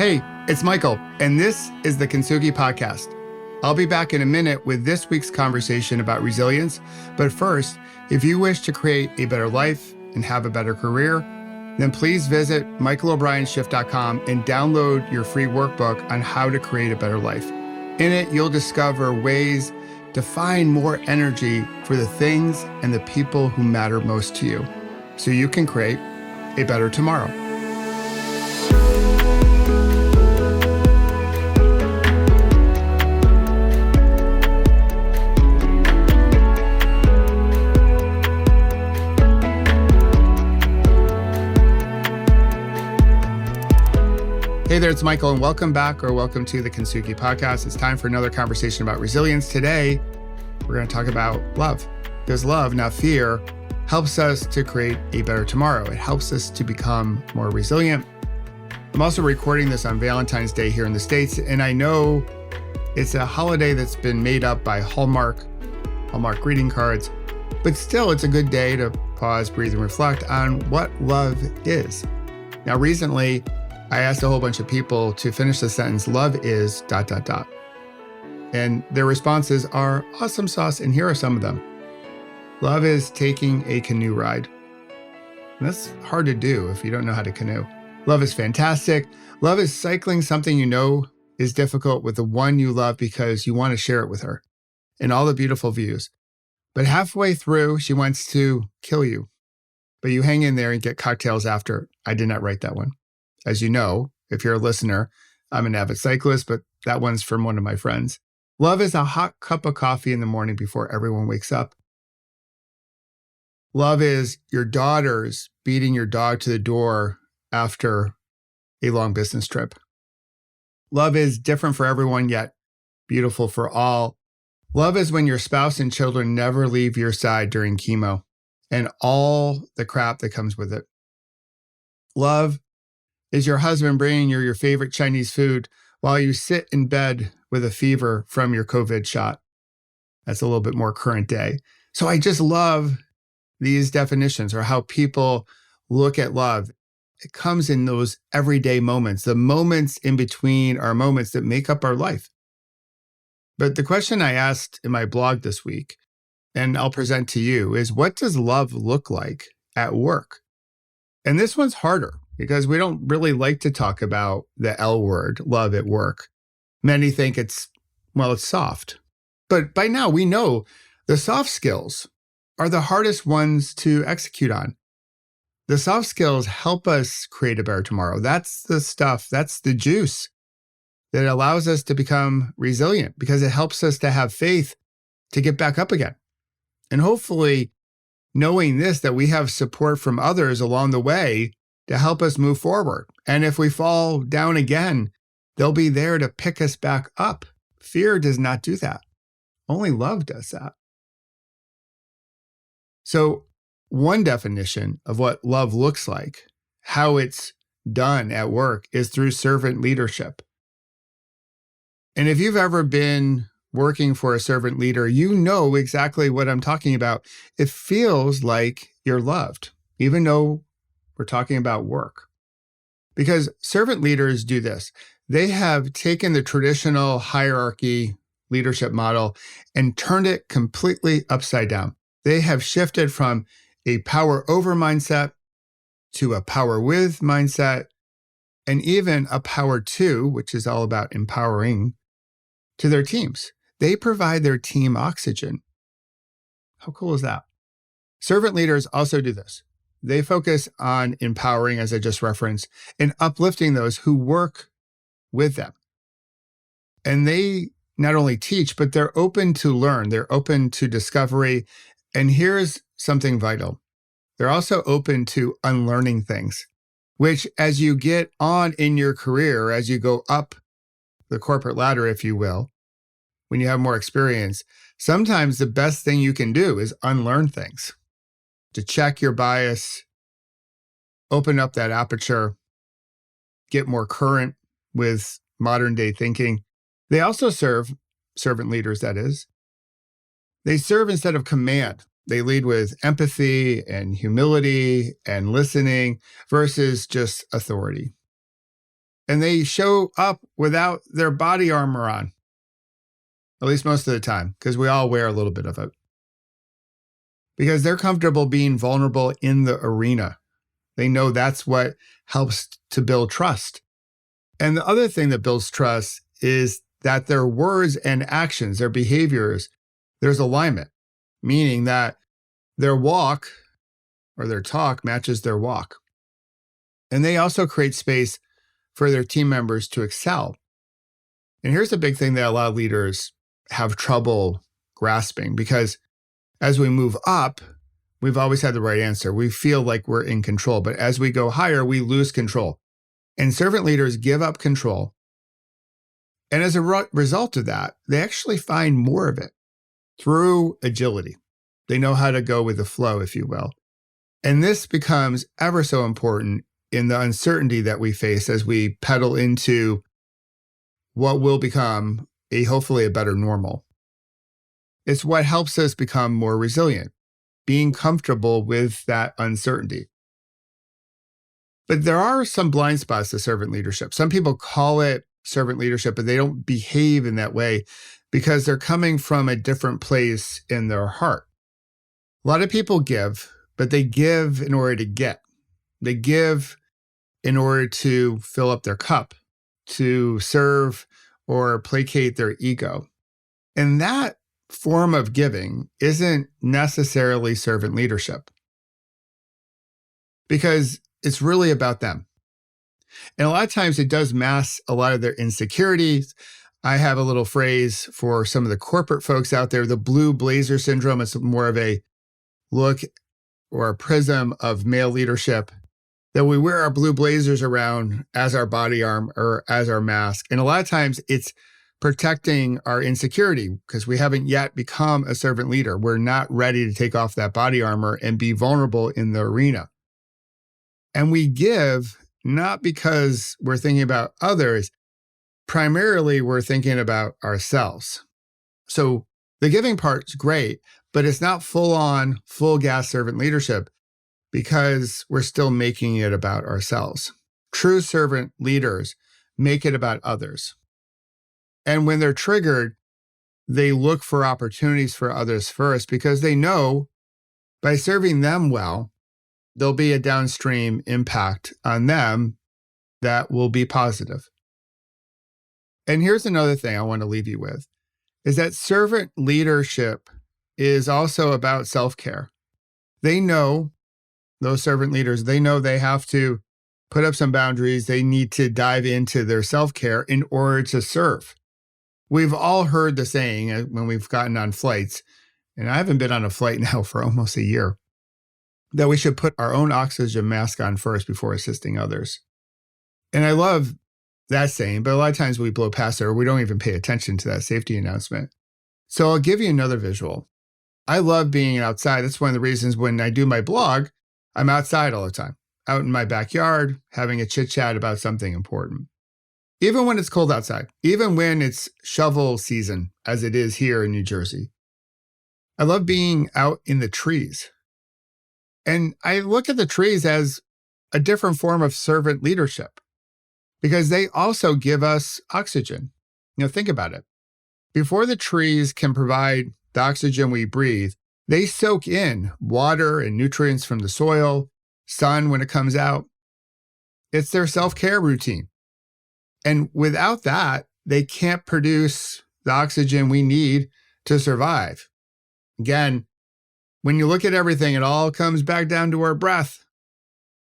Hey, it's Michael, and this is the Kintsugi Podcast. I'll be back in a minute with this week's conversation about resilience. But first, if you wish to create a better life and have a better career, then please visit michaelobrienshift.com and download your free workbook on how to create a better life. In it, you'll discover ways to find more energy for the things and the people who matter most to you, so you can create a better tomorrow. Hey there, it's Michael, and welcome back or welcome to the Kintsugi Podcast. It's time for another conversation about resilience. Today, we're going to talk about love. Because love, not fear, helps us to create a better tomorrow. It helps us to become more resilient. I'm also recording this on Valentine's Day here in the States, and I know it's a holiday that's been made up by Hallmark greeting cards, but still it's a good day to pause, breathe, and reflect on what love is. Now, recently, I asked a whole bunch of people to finish the sentence, love is ... And their responses are awesome sauce, and here are some of them. Love is taking a canoe ride. And that's hard to do if you don't know how to canoe. Love is fantastic. Love is cycling something you know is difficult with the one you love because you want to share it with her and all the beautiful views. But halfway through, she wants to kill you. But you hang in there and get cocktails after. I did not write that one. As you know, if you're a listener, I'm an avid cyclist, but that one's from one of my friends. Love is a hot cup of coffee in the morning before everyone wakes up. Love is your daughters beating your dog to the door after a long business trip. Love is different for everyone, yet beautiful for all. Love is when your spouse and children never leave your side during chemo and all the crap that comes with it. Love is your husband bringing you your favorite Chinese food while you sit in bed with a fever from your COVID shot. That's a little bit more current day. So I just love these definitions or how people look at love. It comes in those everyday moments. The moments in between are moments that make up our life. But the question I asked in my blog this week, and I'll present to you, is what does love look like at work? And this one's harder, because we don't really like to talk about the L word, love at work. Many think it's soft. But by now we know the soft skills are the hardest ones to execute on. The soft skills help us create a better tomorrow. That's the stuff, that's the juice that allows us to become resilient because it helps us to have faith to get back up again. And hopefully knowing this, that we have support from others along the way to help us move forward. And if we fall down again, they'll be there to pick us back up. Fear does not do that. Only love does that. So one definition of what love looks like, how it's done at work, is through servant leadership. And if you've ever been working for a servant leader, you know exactly what I'm talking about. It feels like you're loved, even though we're talking about work. Because servant leaders do this. They have taken the traditional hierarchy leadership model and turned it completely upside down. They have shifted from a power over mindset to a power with mindset, and even a power to, which is all about empowering, to their teams. They provide their team oxygen. How cool is that? Servant leaders also do this. They focus on empowering, as I just referenced, and uplifting those who work with them. And they not only teach, but they're open to learn. They're open to discovery. And here's something vital. They're also open to unlearning things, which as you get on in your career, as you go up the corporate ladder, if you will, when you have more experience, sometimes the best thing you can do is unlearn things. To check your bias, open up that aperture, get more current with modern day thinking. They also serve, servant leaders that is, they serve instead of command. They lead with empathy and humility and listening versus just authority. And they show up without their body armor on, at least most of the time, because we all wear a little bit of it. Because they're comfortable being vulnerable in the arena. They know that's what helps to build trust. And the other thing that builds trust is that their words and actions, their behaviors, there's alignment, meaning that their walk or their talk matches their walk. And they also create space for their team members to excel. And here's the big thing that a lot of leaders have trouble grasping, because as we move up, we've always had the right answer. We feel like we're in control, but as we go higher, we lose control. And servant leaders give up control. And as a result of that, they actually find more of it through agility. They know how to go with the flow, if you will. And this becomes ever so important in the uncertainty that we face as we pedal into what will become hopefully a better normal. It's what helps us become more resilient, being comfortable with that uncertainty. But there are some blind spots to servant leadership. Some people call it servant leadership, but they don't behave in that way because they're coming from a different place in their heart. A lot of people give, but they give in order to get. They give in order to fill up their cup, to serve or placate their ego. And that form of giving isn't necessarily servant leadership, because it's really about them. And a lot of times it does mask a lot of their insecurities. I have a little phrase for some of the corporate folks out there, the blue blazer syndrome. It's more of a look or a prism of male leadership, that we wear our blue blazers around as our body arm or as our mask. And a lot of times it's protecting our insecurity because we haven't yet become a servant leader. We're not ready to take off that body armor and be vulnerable in the arena. And we give not because we're thinking about others, primarily we're thinking about ourselves. So the giving part's great, but it's not full on, full gas servant leadership because we're still making it about ourselves. True servant leaders make it about others. And when they're triggered, they look for opportunities for others first because they know by serving them well, there'll be a downstream impact on them that will be positive. And here's another thing I want to leave you with, is that servant leadership is also about self-care. They know, those servant leaders, they know they have to put up some boundaries. They need to dive into their self-care in order to serve. We've all heard the saying when we've gotten on flights, and I haven't been on a flight now for almost a year, that we should put our own oxygen mask on first before assisting others. And I love that saying, but a lot of times we blow past it or we don't even pay attention to that safety announcement. So I'll give you another visual. I love being outside. That's one of the reasons when I do my blog, I'm outside all the time, out in my backyard, having a chit chat about something important. Even when it's cold outside, even when it's shovel season, as it is here in New Jersey. I love being out in the trees. And I look at the trees as a different form of servant leadership because they also give us oxygen. Think about it. Before the trees can provide the oxygen we breathe, they soak in water and nutrients from the soil, sun when it comes out. It's their self-care routine. And without that, they can't produce the oxygen we need to survive. Again, when you look at everything, it all comes back down to our breath.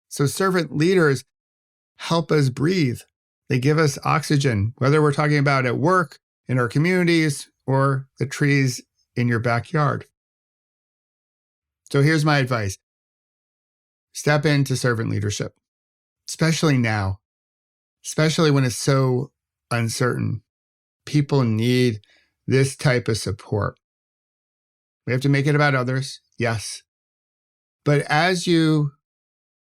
So servant leaders help us breathe. They give us oxygen, whether we're talking about at work, in our communities, or the trees in your backyard. So here's my advice. Step into servant leadership, especially now, especially when it's so uncertain. People need this type of support. We have to make it about others, yes. But as you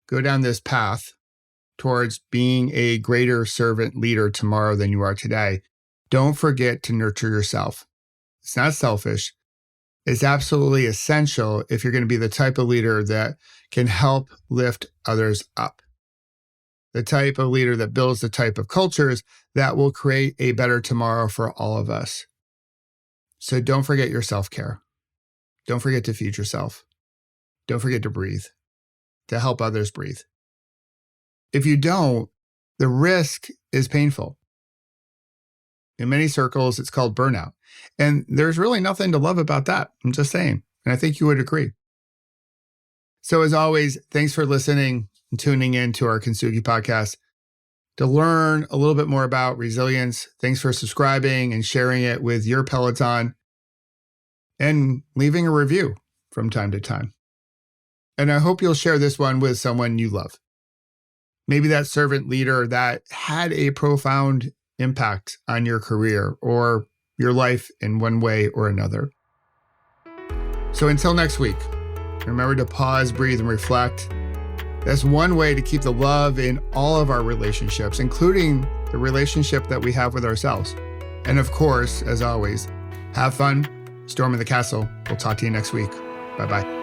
go down this path towards being a greater servant leader tomorrow than you are today, don't forget to nurture yourself. It's not selfish. It's absolutely essential if you're going to be the type of leader that can help lift others up. the type of leader that builds the type of cultures that will create a better tomorrow for all of us. So don't forget your self-care. Don't forget to feed yourself. Don't forget to breathe, to help others breathe. If you don't, the risk is painful. In many circles, it's called burnout. And there's really nothing to love about that. I'm just saying. And I think you would agree. So as always, thanks for listening and tuning in to our Kintsugi Podcast. To learn a little bit more about resilience, thanks for subscribing and sharing it with your Peloton and leaving a review from time to time. And I hope you'll share this one with someone you love. Maybe that servant leader that had a profound impact on your career or your life in one way or another. So until next week, remember to pause, breathe, and reflect. That's one way to keep the love in all of our relationships, including the relationship that we have with ourselves. And of course, as always, have fun, storm in the castle. We'll talk to you next week. Bye-bye.